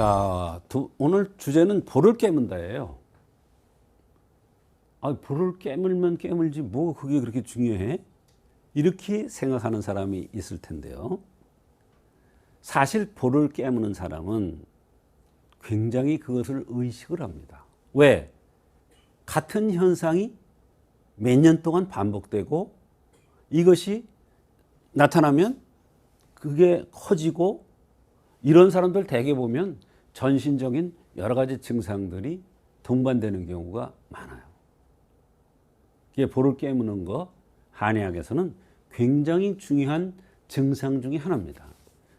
자, 오늘 주제는 볼을 깨문다예요. 볼을 깨물면 깨물지 뭐 그게 그렇게 중요해? 이렇게 생각하는 사람이 있을 텐데요. 사실 볼을 깨무는 사람은 굉장히 그것을 의식을 합니다. 왜? 같은 현상이 몇 년 동안 반복되고 이것이 나타나면 그게 커지고 이런 사람들 대개 보면 전신적인 여러 가지 증상들이 동반되는 경우가 많아요. 이게 볼을 깨무는 거 한의학에서는 굉장히 중요한 증상 중에 하나입니다.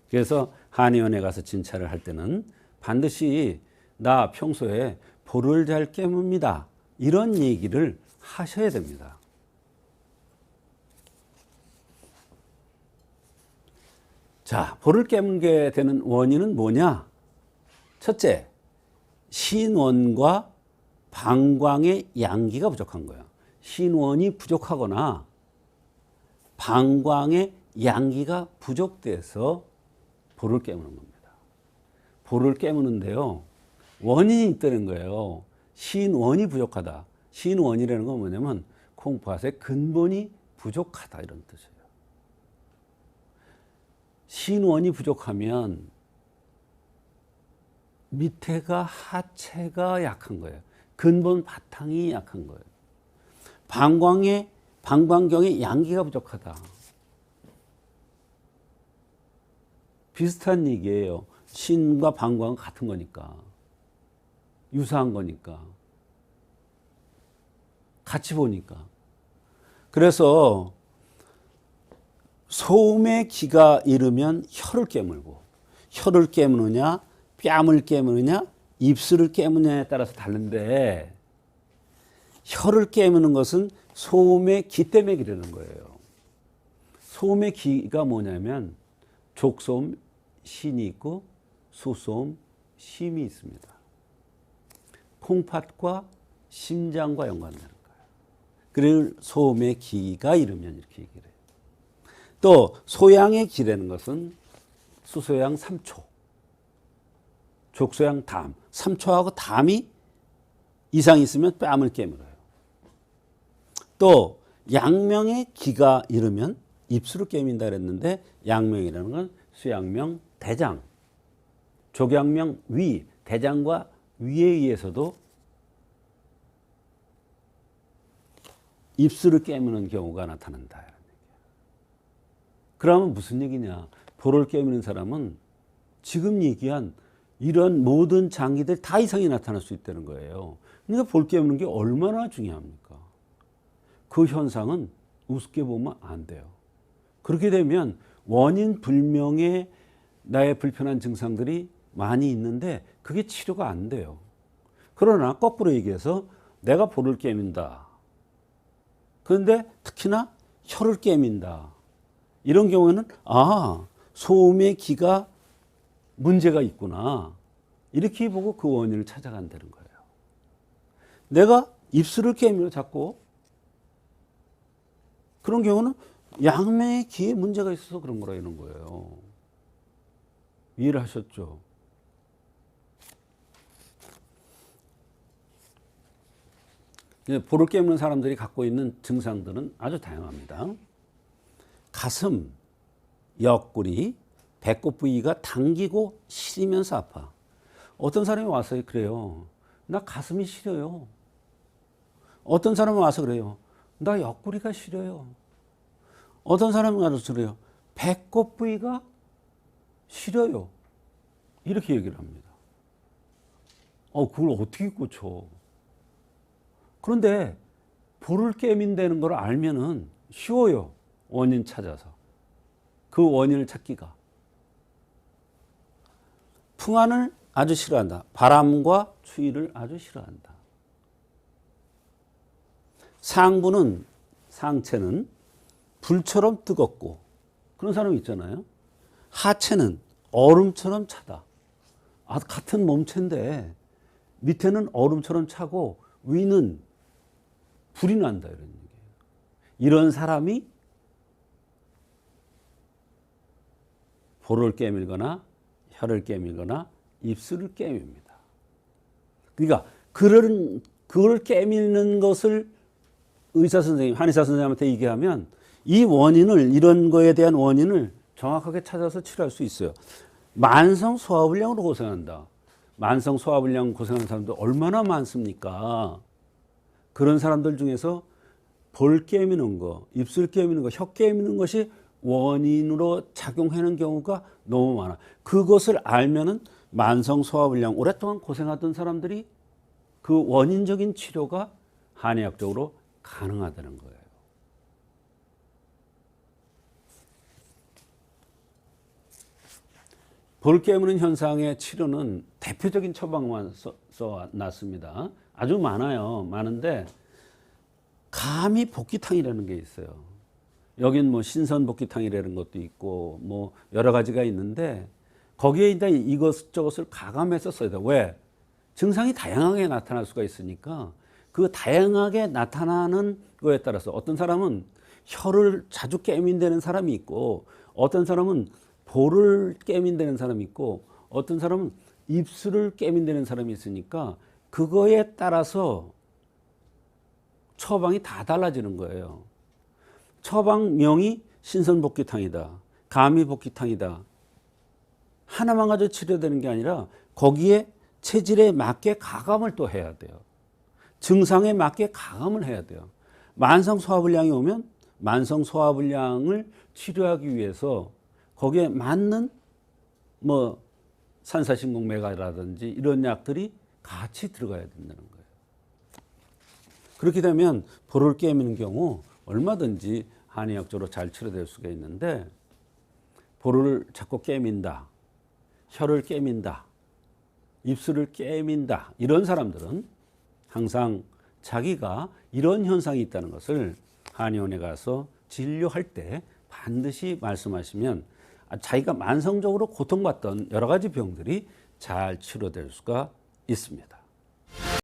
그래서 한의원에 가서 진찰을 할 때는 반드시 나 평소에 볼을 잘 깨뭅니다. 이런 얘기를 하셔야 됩니다. 자, 볼을 깨물게 되는 원인은 뭐냐? 첫째, 신원과 방광의 양기가 부족한 거예요. 신원이 부족하거나 방광의 양기가 부족돼서 볼을 깨무는 겁니다. 볼을 깨무는데요, 원인이 있다는 거예요. 신원이 부족하다. 신원이라는 건 뭐냐면 콩팥의 근본이 부족하다 이런 뜻이에요. 신원이 부족하면 밑에가 하체가 약한 거예요. 근본 바탕이 약한 거예요. 방광경의 양기가 부족하다. 비슷한 얘기예요. 신과 방광은 같은 거니까. 유사한 거니까. 같이 보니까. 그래서 소음의 기가 이르면 혀를 깨물고, 혀를 깨무느냐, 뺨을 깨무느냐, 입술을 깨무느냐에 따라서 다른데, 혀를 깨무는 것은 소음의 기 때문에 기르는 거예요. 소음의 기가 뭐냐면 족소음, 신이 있고 수소음, 심이 있습니다. 콩팥과 심장과 연관되는 거예요. 그래서 소음의 기가 이르면 이렇게 얘기를 해요. 또 소양의 기라는 것은 수소양 3초, 족소양 담, 3초하고 담이 이상 있으면 뺨을 깨물어요. 또 양명의 기가 이르면 입술을 깨민다 그랬는데 양명이라는 건 수양명, 대장, 족양명, 위, 대장과 위에 의해서도 입술을 깨무는 경우가 나타난다. 그러면 무슨 얘기냐? 볼을 깨무는 사람은 지금 얘기한 이런 모든 장기들 다 이상이 나타날 수 있다는 거예요. 그러니까 볼 깨무는 게 얼마나 중요합니까? 그 현상은 우습게 보면 안 돼요. 그렇게 되면 원인 불명의 나의 불편한 증상들이 많이 있는데 그게 치료가 안 돼요. 그러나 거꾸로 얘기해서 내가 볼을 깨민다. 그런데 특히나 혀를 깨민다. 이런 경우에는 소음의 기가 문제가 있구나. 이렇게 보고 그 원인을 찾아간다는 거예요. 내가 입술을 깨물어 자꾸 그런 경우는 양명의 기에 문제가 있어서 그런 거라 이런 거예요. 이해를 하셨죠? 볼을 깨무는 사람들이 갖고 있는 증상들은 아주 다양합니다. 가슴, 옆구리, 배꼽 부위가 당기고 시리면서 아파. 어떤 사람이 와서 그래요. 나 가슴이 시려요. 어떤 사람은 와서 그래요. 나 옆구리가 시려요. 어떤 사람은 와서 그래요. 배꼽 부위가 시려요. 이렇게 얘기를 합니다. 그걸 어떻게 고쳐? 그런데 볼을 깨민다는 걸 알면은 쉬워요. 원인 찾아서. 그 원인을 찾기가. 풍한을 아주 싫어한다. 바람과 추위를 아주 싫어한다. 상체는 불처럼 뜨겁고 그런 사람 있잖아요. 하체는 얼음처럼 차다. 같은 몸체인데 밑에는 얼음처럼 차고 위는 불이 난다 이런 얘기예요. 이런 사람이 볼을 깨밀거나 혀를 깨밀거나 입술을 깨밉니다. 그러니까 그걸 깨미는 것을 의사 선생님, 한의사 선생님한테 얘기하면 이 원인을, 이런 거에 대한 원인을 정확하게 찾아서 치료할 수 있어요. 만성 소화불량으로 고생한다. 만성 소화불량 고생하는 사람들 얼마나 많습니까? 그런 사람들 중에서 볼 깨미는 거, 입술 깨미는 거, 혀 깨미는 것이 원인으로 작용하는 경우가 너무 많아. 그것을 알면은 만성 소화불량 오랫동안 고생하던 사람들이 그 원인적인 치료가 한의학적으로 가능하다는 거예요. 볼 깨무는 현상의 치료는 대표적인 처방만 써놨습니다. 아주 많아요. 많은데 감히 복기탕이라는 게 있어요. 여긴 뭐 신선 복기탕이라는 것도 있고 뭐 여러 가지가 있는데 거기에 일단 이것저것을 가감해서 써야 돼요. 왜? 증상이 다양하게 나타날 수가 있으니까 그 다양하게 나타나는 거에 따라서 어떤 사람은 혀를 자주 깨민다는 사람이 있고 어떤 사람은 볼을 깨민다는 사람이 있고 어떤 사람은 입술을 깨민다는 사람이 있으니까 그거에 따라서 처방이 다 달라지는 거예요. 처방명이 신선복기탕이다, 감미복기탕이다 하나만 가지고 치료되는 게 아니라 거기에 체질에 맞게 가감을 또 해야 돼요. 증상에 맞게 가감을 해야 돼요. 만성 소화불량이 오면 만성 소화불량을 치료하기 위해서 거기에 맞는 뭐 산사신공매가라든지 이런 약들이 같이 들어가야 된다는 거예요. 그렇게 되면 볼을 깨미는 경우 얼마든지 한의학적으로 잘 치료될 수가 있는데 볼을 자꾸 깨민다, 혀를 깨민다, 입술을 깨민다 이런 사람들은 항상 자기가 이런 현상이 있다는 것을 한의원에 가서 진료할 때 반드시 말씀하시면 자기가 만성적으로 고통받던 여러 가지 병들이 잘 치료될 수가 있습니다.